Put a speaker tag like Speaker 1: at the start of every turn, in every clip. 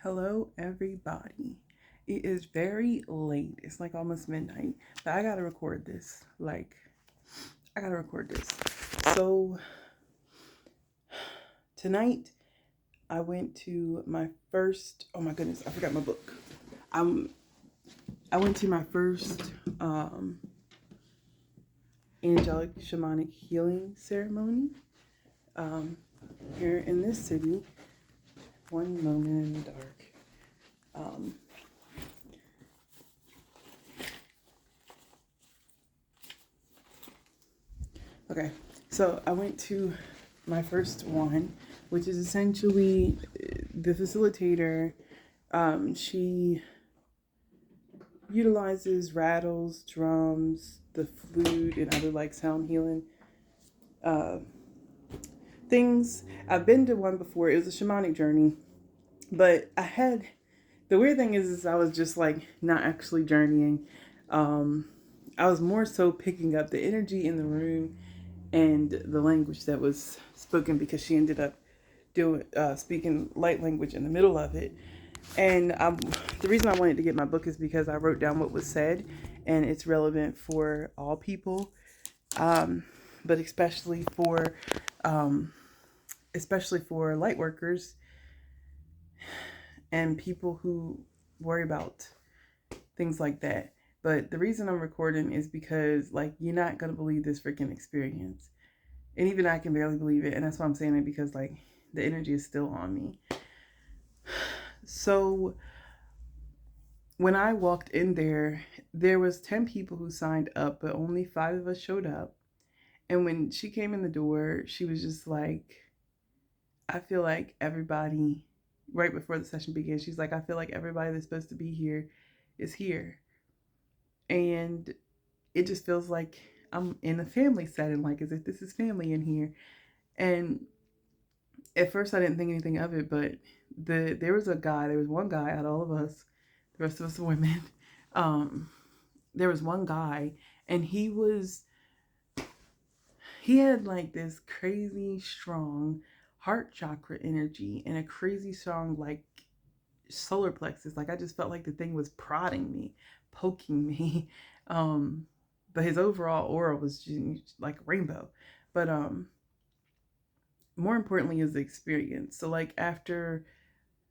Speaker 1: Hello, everybody. It is very late. It's like almost midnight, but I gotta record this. I gotta record this. So, tonight I went to my first. Oh my goodness, I forgot my book. Um, I went to my first Angelic Shamanic healing ceremony here in this city. One moment in the dark. Um, Okay, so I went to my first one, which is essentially the facilitator. She utilizes rattles, drums, the flute, and other like sound healing uh, things. I've been to one before. It was a shamanic journey, but the weird thing is I was just like not actually journeying. I was more so picking up the energy in the room and the language that was spoken because she ended up doing speaking light language in the middle of it. And the reason I wanted to get my book is because I wrote down what was said, and it's relevant for all people, but um, especially for light workers and people who worry about things like that. But the reason I'm recording is because like you're not gonna believe this freaking experience. And even I can barely believe it. And that's why I'm saying it, because like the energy is still on me. So when I walked in there was 10 people who signed up, but only 5 of us showed up. And when she came in the door, she was just like, I feel like everybody, right before the session began, she's like, I feel like everybody that's supposed to be here is here. And it just feels like I'm in a family setting, like as if this is family in here. And at first I didn't think anything of it, but there was one guy out of all of us, the rest of us were women. Um, there was one guy, and he had like this crazy strong heart chakra energy and a crazy strong like solar plexus. Like I just felt like the thing was prodding me, poking me. Um, but his overall aura was just like rainbow. But more importantly is the experience. So like after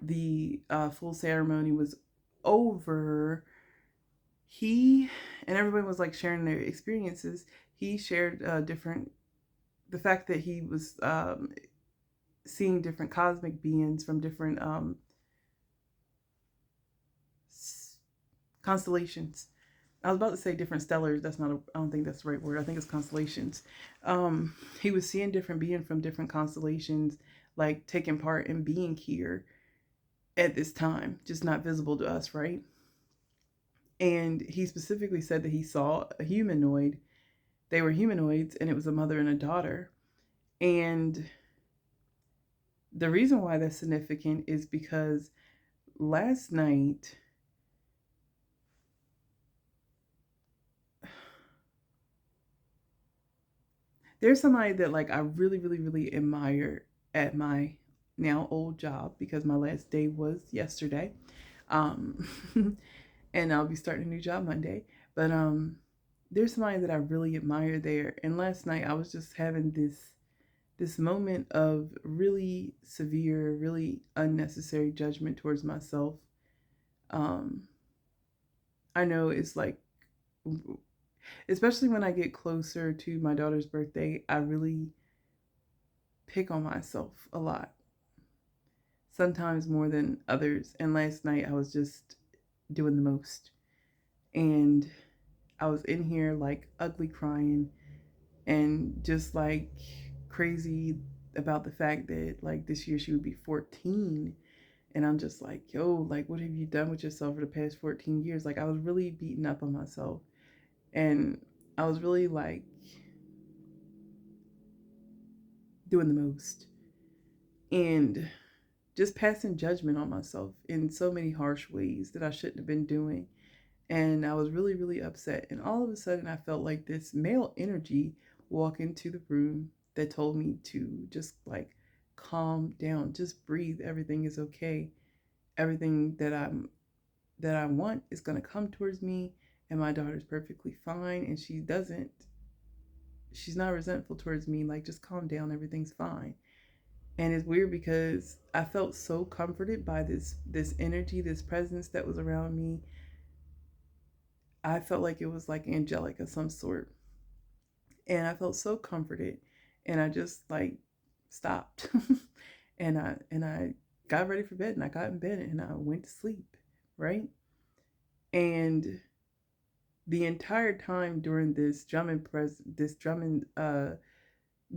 Speaker 1: the full ceremony was over, he and everybody was like sharing their experiences. He shared the fact that he was seeing different cosmic beings from different constellations. I was about to say different stellars. I don't think that's the right word. I think it's constellations. He was seeing different beings from different constellations, like taking part in being here at this time, just not visible to us, right? And he specifically said that he saw a humanoid. They were humanoids, and it was a mother and a daughter. And the reason why that's significant is because last night, there's somebody that like I really, really, really admire at my now old job, because my last day was yesterday. Um, and I'll be starting a new job Monday. But there's somebody that I really admire there. And last night I was just having this moment of really severe, really unnecessary judgment towards myself. Um, I know it's like, especially when I get closer to my daughter's birthday, I really pick on myself a lot, sometimes more than others. And last night I was just doing the most. And I was in here like ugly crying and just like crazy about the fact that like this year she would be 14. And I'm just like, yo, like, what have you done with yourself for the past 14 years? Like, I was really beating up on myself. And I was really like doing the most. And just passing judgment on myself in so many harsh ways that I shouldn't have been doing. And I was really, really upset. And all of a sudden, I felt like this male energy walk into the room that told me to just like calm down, just breathe, everything is okay. everything that I want is going to come towards me, and my daughter's perfectly fine, and she's not resentful towards me, like, just calm down, everything's fine. And it's weird because I felt so comforted by this energy, this presence that was around me. I felt like it was like angelic of some sort, and I felt so comforted, and I just like stopped, and I got ready for bed, and I got in bed, and I went to sleep, right? And the entire time during this drumming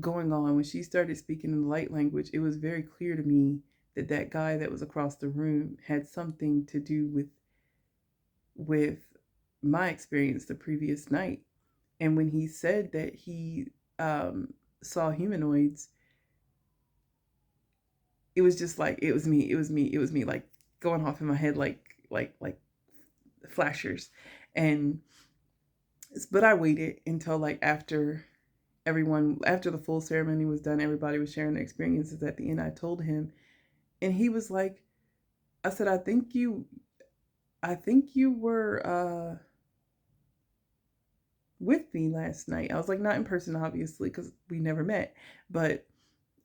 Speaker 1: going on, when she started speaking in the light language, it was very clear to me that that guy that was across the room had something to do with my experience the previous night. And when he said that he saw humanoids, it was just like it was me, like going off in my head, like flashers. And but I waited until like after the full ceremony was done, everybody was sharing their experiences. At the end, I told him, and he was like, I said, I think you were with me last night. I was like, not in person, obviously, because we never met, but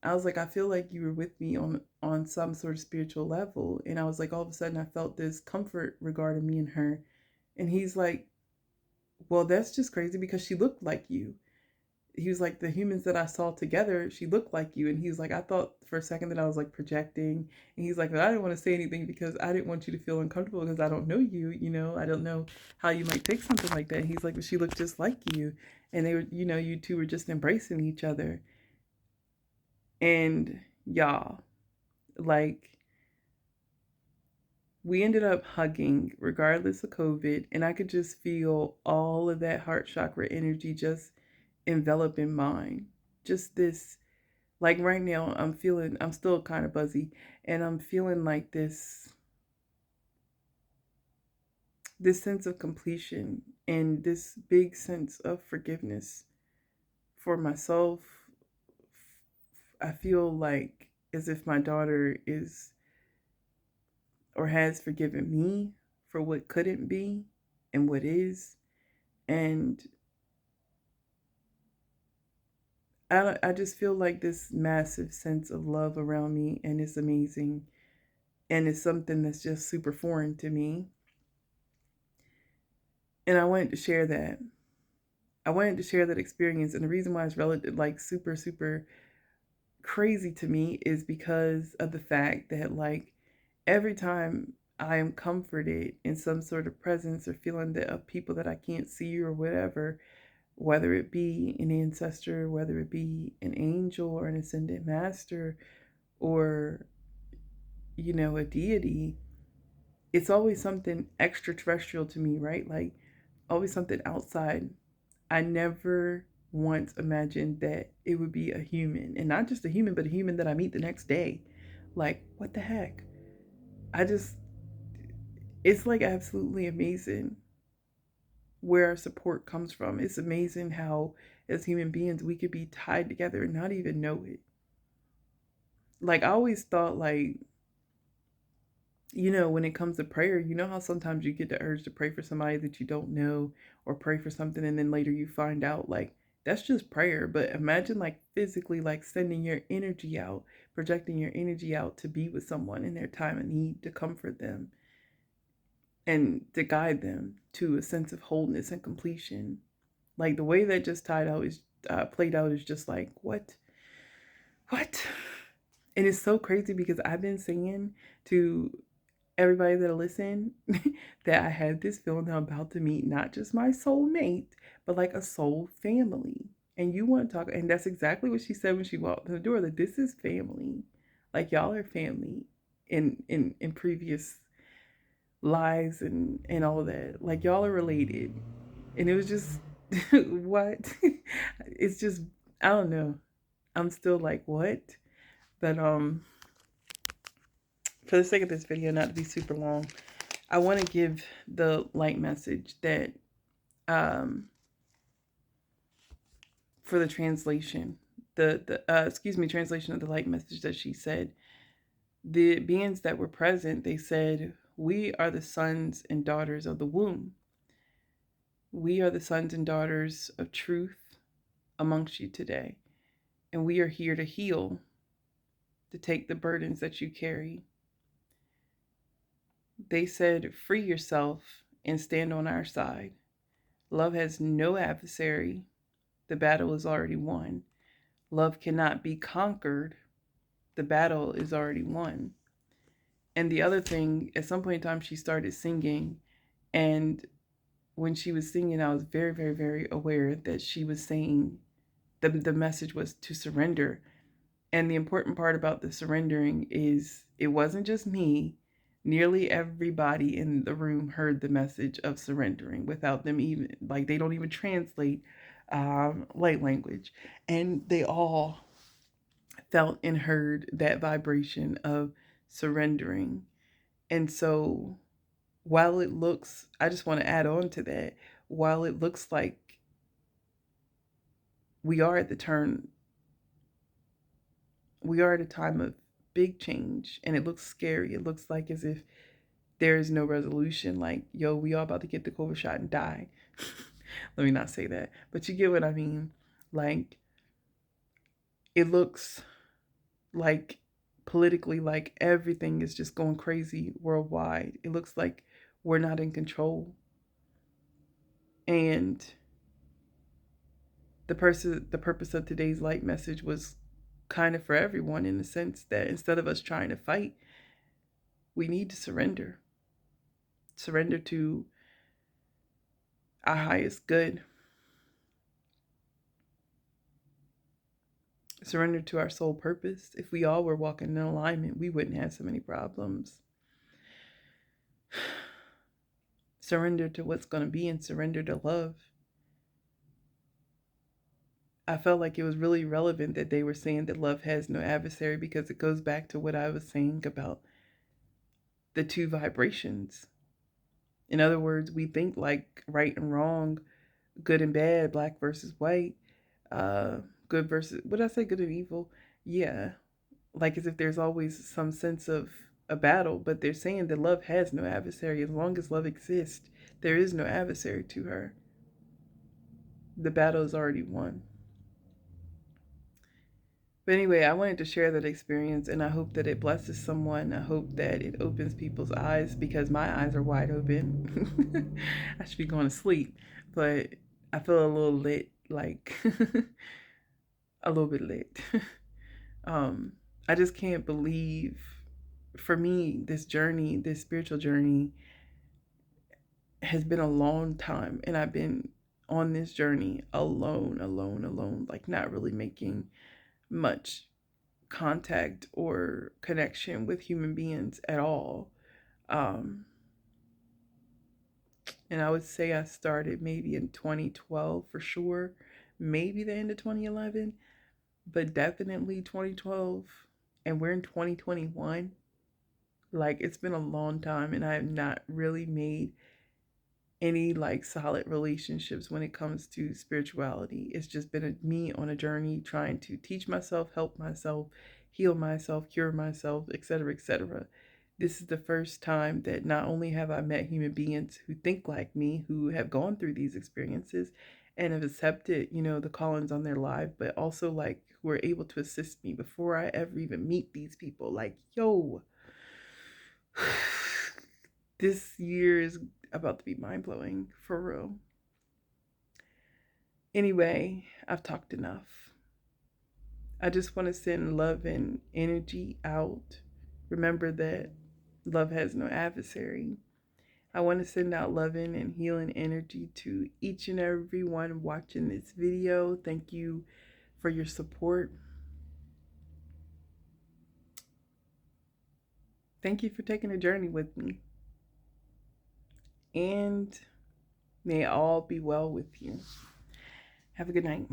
Speaker 1: I was like, I feel like you were with me on some sort of spiritual level. And I was like, all of a sudden I felt this comfort regarding me and her. And he's like, well, that's just crazy because she looked like you. He was like, the humans that I saw together, she looked like you. And he was like, I thought for a second that I was like projecting. And he's like, but I didn't want to say anything because I didn't want you to feel uncomfortable because I don't know you, I don't know how you might take something like that. And he's like, but she looked just like you. And they were, you two were just embracing each other. And y'all, like, we ended up hugging regardless of COVID. And I could just feel all of that heart chakra energy just enveloping mine. Just this, like right now, I'm still kind of buzzy, and I'm feeling like this sense of completion and this big sense of forgiveness for myself. I feel like as if my daughter is or has forgiven me for what couldn't be and what is. And I just feel like this massive sense of love around me, and it's amazing. And it's something that's just super foreign to me. And I wanted to share that. I wanted to share that experience. And the reason why it's relative, like super, super crazy to me is because of the fact that, like, every time I am comforted in some sort of presence or feeling that of people that I can't see or whatever, whether it be an ancestor, whether it be an angel or an ascended master or, a deity, it's always something extraterrestrial to me, right? Like, always something outside. I never once imagined that it would be a human, and not just a human, but a human that I meet the next day. Like, what the heck? I just, it's like absolutely amazing where our support comes from. It's amazing how, as human beings, we could be tied together and not even know it. Like, I always thought, like, when it comes to prayer, you know how sometimes you get the urge to pray for somebody that you don't know or pray for something and then later you find out, like, that's just prayer. But imagine, like, physically, like, sending your energy out, projecting your energy out to be with someone in their time of need, to comfort them and to guide them to a sense of wholeness and completion. Like, the way that just played out is just like, what? And it's so crazy because I've been saying to everybody that'll listen that I have this feeling that I'm about to meet not just my soulmate, but like a soul family. And you want to talk, and that's exactly what she said when she walked in the door, that this is family. Like, y'all are family in previous lives and all that. Like, y'all are related. And it was just what? It's just, I don't know. I'm still like, what? But for the sake of this video, not to be super long, I want to give the light message that, for the translation, the translation of the light message that she said. The beings that were present, they said, "We are the sons and daughters of the womb. We are the sons and daughters of truth amongst you today. And we are here to heal, to take the burdens that you carry." They said, "Free yourself and stand on our side. Love has no adversary. The battle is already won. Love cannot be conquered. The battle is already won." And the other thing, at some point in time, she started singing. And when she was singing, I was very, very, very aware that she was saying the message was to surrender. And the important part about the surrendering is it wasn't just me. Nearly everybody in the room heard the message of surrendering without them even, like, they don't even translate light language. And they all felt and heard that vibration of surrendering. And so while it looks, I just want to add on to that, while it looks like we are at the turn, we are at a time of big change, and it looks scary. It looks like as if there is no resolution. Like, yo, we all about to get the COVID shot and die. Let me not say that, but you get what I mean. Like, it looks like politically, like everything is just going crazy worldwide. It looks like we're not in control. And the purpose of today's light message was kind of for everyone, in the sense that instead of us trying to fight, we need to surrender. Surrender to our highest good. Surrender to our soul purpose. If we all were walking in alignment, we wouldn't have so many problems. Surrender to what's going to be, and surrender to love. I felt like it was really relevant that they were saying that love has no adversary, because it goes back to what I was saying about the two vibrations. In other words, we think like right and wrong, good and bad, black versus white, good versus, what did I say, good and evil? Yeah, like as if there's always some sense of a battle, but they're saying that love has no adversary. As long as love exists, there is no adversary to her. The battle is already won. But anyway, I wanted to share that experience, and I hope that it blesses someone. I hope that it opens people's eyes, because my eyes are wide open. I should be going to sleep, but I feel a little lit, like a little bit lit. I just can't believe, for me, this journey, this spiritual journey, has been a long time, and I've been on this journey alone, like not really making much contact or connection with human beings at all. Um, and I would say I started maybe in 2012 for sure, maybe the end of 2011, but definitely 2012. And we're in 2021. Like, it's been a long time, and I have not really made any like solid relationships when it comes to spirituality. It's just been me on a journey trying to teach myself, help myself, heal myself, cure myself, etc., etc. This is the first time that not only have I met human beings who think like me, who have gone through these experiences and have accepted, the callings on their life, but also like who are able to assist me before I ever even meet these people. Like, yo, this year is about to be mind blowing, for real. Anyway, I've talked enough. I just want to send love and energy out. Remember that love has no adversary. I want to send out loving and healing energy to each and every one watching this video. Thank you for your support. Thank you for taking a journey with me. And may all be well with you. Have a good night.